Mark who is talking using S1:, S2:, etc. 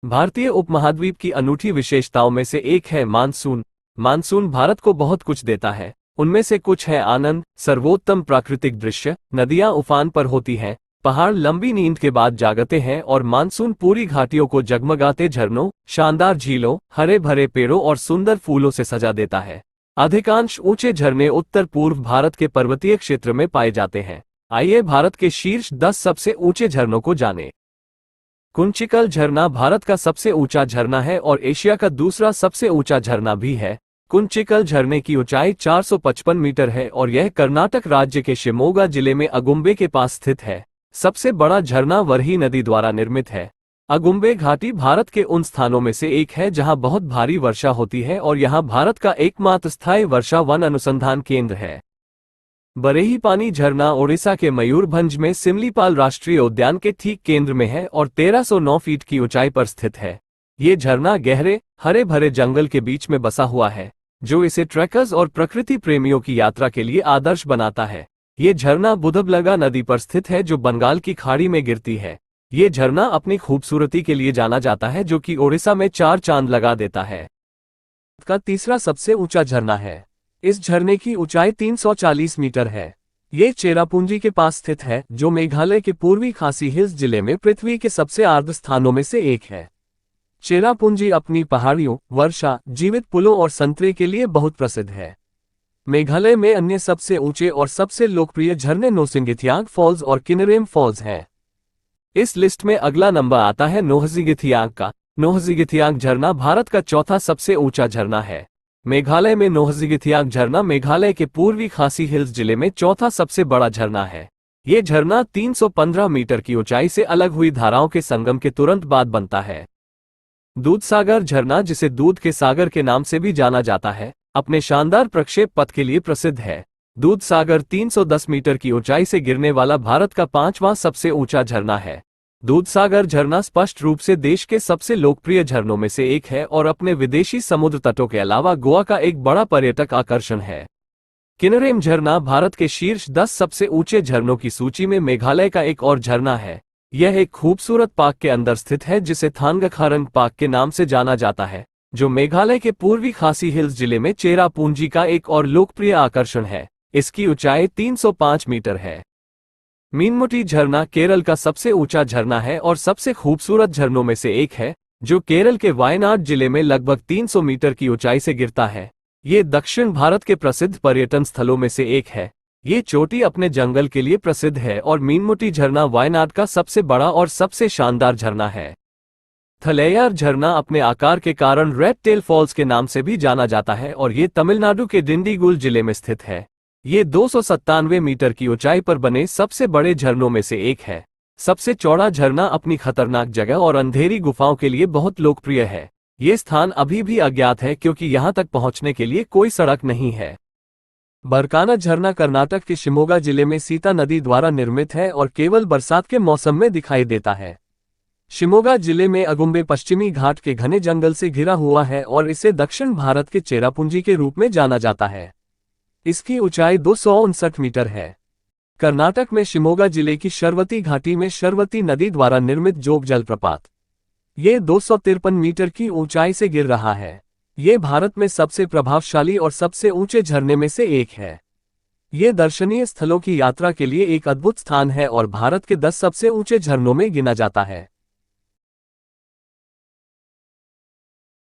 S1: भारतीय उपमहाद्वीप की अनूठी विशेषताओं में से एक है मानसून। मानसून भारत को बहुत कुछ देता है। उनमें से कुछ है आनंद, सर्वोत्तम प्राकृतिक दृश्य, नदियां उफान पर होती हैं, पहाड़ लंबी नींद के बाद जागते हैं और मानसून पूरी घाटियों को जगमगाते झरनों, शानदार झीलों, हरे भरे पेड़ों और सुंदर फूलों से सजा देता है। अधिकांश ऊंचे झरने उत्तर पूर्व भारत के पर्वतीय क्षेत्र में पाए जाते हैं। आइए भारत के शीर्ष 10 सबसे ऊंचे झरनों को जानें। कुंचिकल झरना भारत का सबसे ऊंचा झरना है और एशिया का दूसरा सबसे ऊंचा झरना भी है। कुंचिकल झरने की ऊंचाई 455 मीटर है और यह कर्नाटक राज्य के शिमोगा जिले में अगुम्बे के पास स्थित है। सबसे बड़ा झरना वरही नदी द्वारा निर्मित है। अगुम्बे घाटी भारत के उन स्थानों में से एक है जहां बहुत भारी वर्षा होती है और यहां भारत का एकमात्र स्थायी वर्षा वन अनुसंधान केंद्र है। बरेही पानी झरना ओडिशा के मयूरभंज में सिमलीपाल राष्ट्रीय उद्यान के ठीक केंद्र में है और 1309 फीट की ऊंचाई पर स्थित है। ये झरना गहरे हरे भरे जंगल के बीच में बसा हुआ है, जो इसे ट्रैकर्स और प्रकृति प्रेमियों की यात्रा के लिए आदर्श बनाता है। ये झरना बुधबलगा नदी पर स्थित है जो बंगाल की खाड़ी में गिरती है। ये झरना अपनी खूबसूरती के लिए जाना जाता है जो कि ओडिशा में 4 चांद लगा देता है। का तीसरा सबसे ऊंचा झरना है। इस झरने की ऊंचाई 340 मीटर है। ये चेरापूंजी के पास स्थित है जो मेघालय के पूर्वी खासी हिल्स जिले में पृथ्वी के सबसे आर्द्र स्थानों में से एक है। चेरापूंजी अपनी पहाड़ियों, वर्षा, जीवित पुलों और संतरे के लिए बहुत प्रसिद्ध है। मेघालय में अन्य सबसे ऊंचे और सबसे लोकप्रिय झरने नोसिंगिथियांग फॉल्स और किन्नरेम फॉल्स हैं। इस लिस्ट में अगला नंबर आता है नोहजिगिथियांग का। नोहजिगिथियांग झरना भारत का चौथा सबसे ऊंचा झरना है। मेघालय में नोहजिगिथियांग झरना मेघालय के पूर्वी खासी हिल्स जिले में चौथा सबसे बड़ा झरना है। ये झरना 315 मीटर की ऊंचाई से अलग हुई धाराओं के संगम के तुरंत बाद बनता है। दूधसागर झरना, जिसे दूध के सागर के नाम से भी जाना जाता है, अपने शानदार प्रक्षेप पथ के लिए प्रसिद्ध है। दूधसागर 310 मीटर की ऊंचाई से गिरने वाला भारत का 5वां सबसे ऊंचा झरना है। दूधसागर झरना स्पष्ट रूप से देश के सबसे लोकप्रिय झरनों में से एक है और अपने विदेशी समुद्र तटों के अलावा गोवा का एक बड़ा पर्यटक आकर्षण है। किन्नरेम झरना भारत के शीर्ष 10 सबसे ऊंचे झरनों की सूची में मेघालय का एक और झरना है। यह एक खूबसूरत पार्क के अंदर स्थित है जिसे थांगखारंग पार्क के नाम से जाना जाता है, जो मेघालय के पूर्वी खासी हिल्स जिले में चेरापूंजी का एक और लोकप्रिय आकर्षण है। इसकी ऊंचाई 305 मीटर है। मीनमुटी झरना केरल का सबसे ऊंचा झरना है और सबसे खूबसूरत झरनों में से एक है, जो केरल के वायनाड जिले में लगभग 300 मीटर की ऊंचाई से गिरता है। ये दक्षिण भारत के प्रसिद्ध पर्यटन स्थलों में से एक है। ये चोटी अपने जंगल के लिए प्रसिद्ध है और मीनमुटी झरना वायनाड का सबसे बड़ा और सबसे शानदार झरना है। थलैयार झरना अपने आकार के कारण रेड टेल फॉल्स के नाम से भी जाना जाता है और ये तमिलनाडु के डिंडीगुल जिले में स्थित है। ये 297 मीटर की ऊंचाई पर बने सबसे बड़े झरनों में से एक है। सबसे चौड़ा झरना अपनी खतरनाक जगह और अंधेरी गुफाओं के लिए बहुत लोकप्रिय है। ये स्थान अभी भी अज्ञात है क्योंकि यहां तक पहुंचने के लिए कोई सड़क नहीं है। बरकाना झरना कर्नाटक के शिमोगा जिले में सीता नदी द्वारा निर्मित है और केवल बरसात के मौसम में दिखाई देता है। शिमोगा जिले में अगुम्बे पश्चिमी घाट के घने जंगल से घिरा हुआ है और इसे दक्षिण भारत के चेरापूंजी के रूप में जाना जाता है। इसकी ऊंचाई 259 मीटर है। कर्नाटक में शिमोगा जिले की शरवती घाटी में शरवती नदी द्वारा निर्मित जोग जलप्रपात, ये 253 मीटर की ऊंचाई से गिर रहा है। ये भारत में सबसे प्रभावशाली और सबसे ऊंचे झरने में से एक है। ये दर्शनीय स्थलों की यात्रा के लिए एक अद्भुत स्थान है और भारत के 10 सबसे ऊंचे झरनों में गिना जाता है।